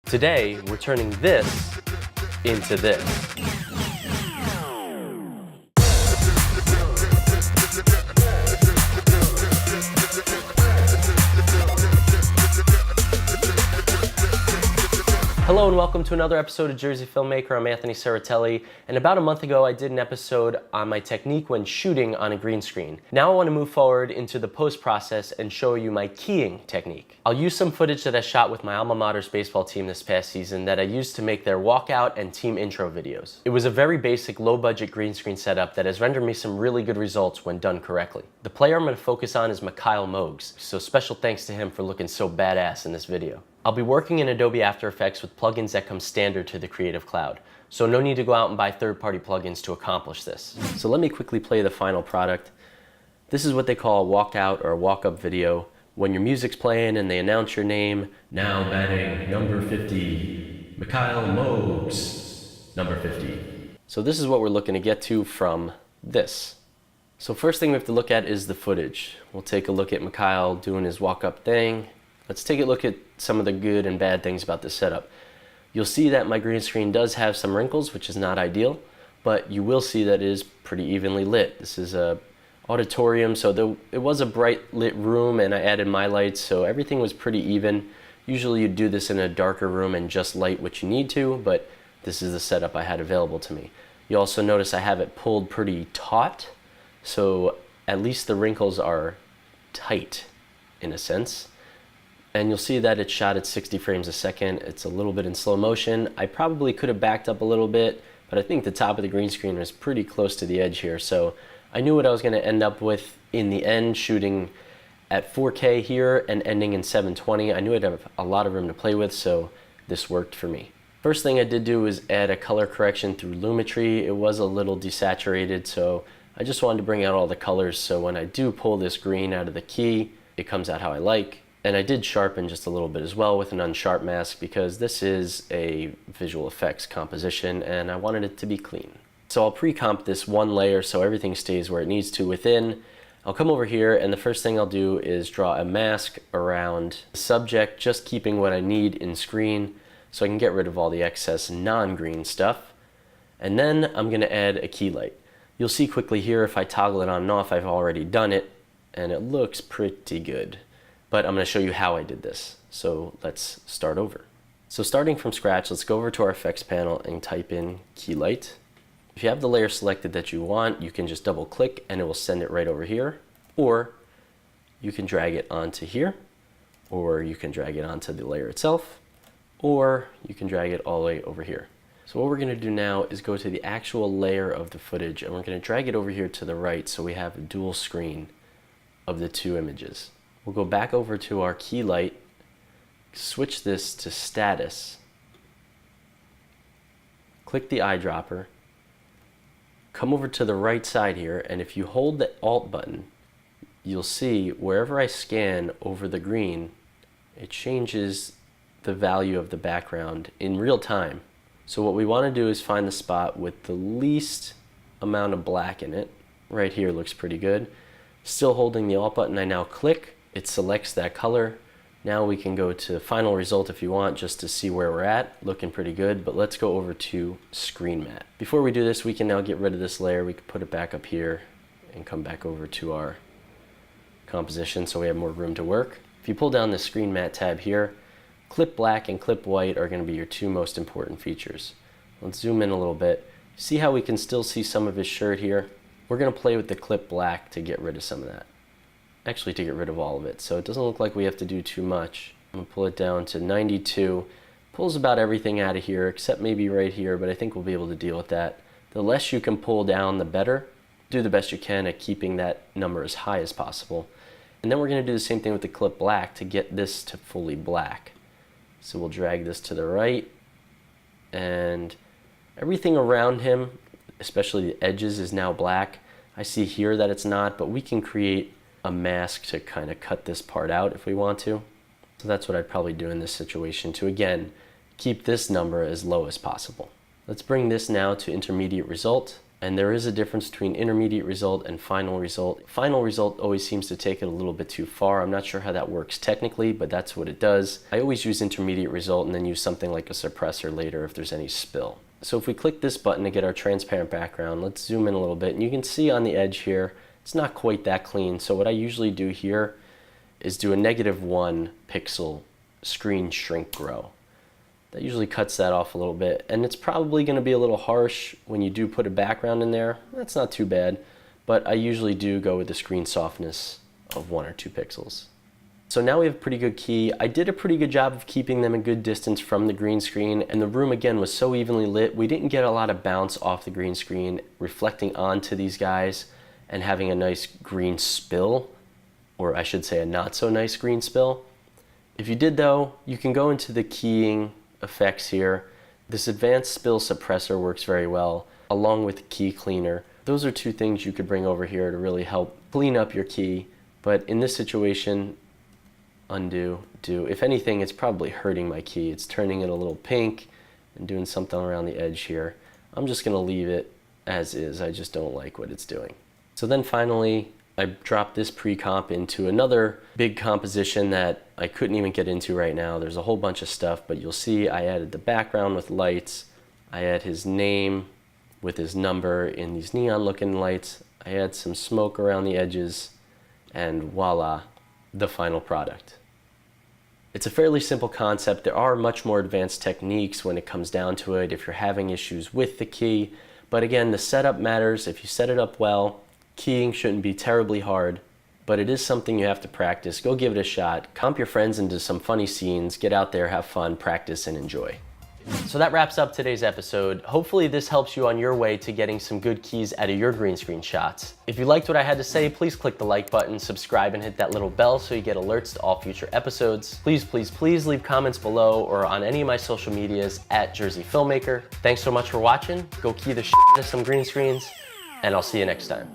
Today, we're turning this into this. Hello and welcome to another episode of Jersey Filmmaker. I'm Anthony Serratelli, and about a month ago I did an episode on my technique when shooting on a green screen. Now I want to move forward into the post process and show you my keying technique. I'll use some footage that I shot with my alma mater's baseball team this past season that I used to make their walkout and team intro videos. It was a very basic low budget green screen setup that has rendered me some really good results when done correctly. The player I'm going to focus on is Mikhail Mogs, so special thanks to him for looking so badass in this video. I'll be working in Adobe After Effects with plugins that come standard to the Creative Cloud, so no need to go out and buy third-party plugins to accomplish this. So let me quickly play the final product. This is what they call a walkout or a walk-up video. When your music's playing and they announce your name, now batting number 50, Mikhail Mogs, number 50. So this is what we're looking to get to from this. So first thing we have to look at is the footage. We'll take a look at Mikhail doing his walk-up thing. Let's take a look at some of the good and bad things about this setup. You'll see that my green screen does have some wrinkles, which is not ideal, but you will see that it is pretty evenly lit. This is a auditorium, so it was a bright lit room and I added my lights, so everything was pretty even. Usually you'd do this in a darker room and just light what you need to, but this is the setup I had available to me. You also notice I have it pulled pretty taut, so at least the wrinkles are tight in a sense. And you'll see that it's shot at 60 frames a second. It's a little bit in slow motion. I probably could have backed up a little bit, but I think the top of the green screen was pretty close to the edge here. So I knew what I was going to end up with in the end, shooting at 4K here and ending in 720. I knew I'd have a lot of room to play with, so this worked for me. First thing I did do was add a color correction through Lumetri. It was a little desaturated, so I just wanted to bring out all the colors so when I do pull this green out of the key, it comes out how I like. And I did sharpen just a little bit as well with an unsharp mask because this is a visual effects composition and I wanted it to be clean. So I'll pre-comp this one layer so everything stays where it needs to within. I'll come over here and the first thing I'll do is draw a mask around the subject, just keeping what I need in screen so I can get rid of all the excess non-green stuff. And then I'm going to add a key light. You'll see quickly here if I toggle it on and off, I've already done it and it looks pretty good. But I'm going to show you how I did this. So let's start over. So starting from scratch, let's go over to our effects panel and type in key light. If you have the layer selected that you want, you can just double click and it will send it right over here. Or you can drag it onto here, or you can drag it onto the layer itself, or you can drag it all the way over here. So what we're going to do now is go to the actual layer of the footage and we're going to drag it over here to the right so we have a dual screen of the two images. We'll go back over to our key light, switch this to status, click the eyedropper, come over to the right side here, and if you hold the Alt button, you'll see wherever I scan over the green, it changes the value of the background in real time. So what we want to do is find the spot with the least amount of black in it. Right here looks pretty good. Still holding the Alt button, I now click. It selects that color. Now we can go to final result if you want just to see where we're at. Looking pretty good, but let's go over to screen matte. Before we do this, we can now get rid of this layer. We can put it back up here and come back over to our composition so we have more room to work. If you pull down the screen matte tab here, clip black and clip white are going to be your two most important features. Let's zoom in a little bit. See how we can still see some of his shirt here? We're going to play with the clip black to get rid of some of that. Actually to get rid of all of it, so it doesn't look like we have to do too much. I'm going to pull it down to 92. Pulls about everything out of here except maybe right here, but I think we'll be able to deal with that. The less you can pull down, the better. Do the best you can at keeping that number as high as possible. And then we're going to do the same thing with the clip black to get this to fully black. So we'll drag this to the right, and everything around him, especially the edges, is now black. I see here that it's not, but we can create a mask to kind of cut this part out if we want to. So that's what I'd probably do in this situation to, again, keep this number as low as possible. Let's bring this now to intermediate result. And there is a difference between intermediate result and final result. Final result always seems to take it a little bit too far. I'm not sure how that works technically, but that's what it does. I always use intermediate result and then use something like a suppressor later if there's any spill. So if we click this button to get our transparent background, let's zoom in a little bit, and you can see on the edge here, it's not quite that clean. So what I usually do here is do a -1 pixel screen shrink grow. That usually cuts that off a little bit, and it's probably going to be a little harsh when you do put a background in there. That's not too bad, but I usually do go with the screen softness of 1 or 2 pixels. So now we have a pretty good key. I did a pretty good job of keeping them a good distance from the green screen, and the room again was so evenly lit, we didn't get a lot of bounce off the green screen reflecting onto these guys and having a nice green spill, or I should say a not so nice green spill. If you did though, you can go into the keying effects here. This advanced spill suppressor works very well, along with key cleaner. Those are 2 things you could bring over here to really help clean up your key. But in this situation, undo, do. If anything, it's probably hurting my key. It's turning it a little pink and doing something around the edge here. I'm just gonna leave it as is. I just don't like what it's doing. So then finally, I dropped this pre-comp into another big composition that I couldn't even get into right now. There's a whole bunch of stuff, but you'll see I added the background with lights. I add his name with his number in these neon looking lights. I add some smoke around the edges, and voila, the final product. It's a fairly simple concept. There are much more advanced techniques when it comes down to it if you're having issues with the key. But again, the setup matters. If you set it up well, keying shouldn't be terribly hard, but it is something you have to practice. Go give it a shot. Comp your friends into some funny scenes. Get out there, have fun, practice, and enjoy. So that wraps up today's episode. Hopefully this helps you on your way to getting some good keys out of your green screen shots. If you liked what I had to say, please click the like button, subscribe, and hit that little bell so you get alerts to all future episodes. Please, please, please leave comments below or on any of my social medias at Jersey Filmmaker. Thanks so much for watching. Go key the shit out of some green screens, and I'll see you next time.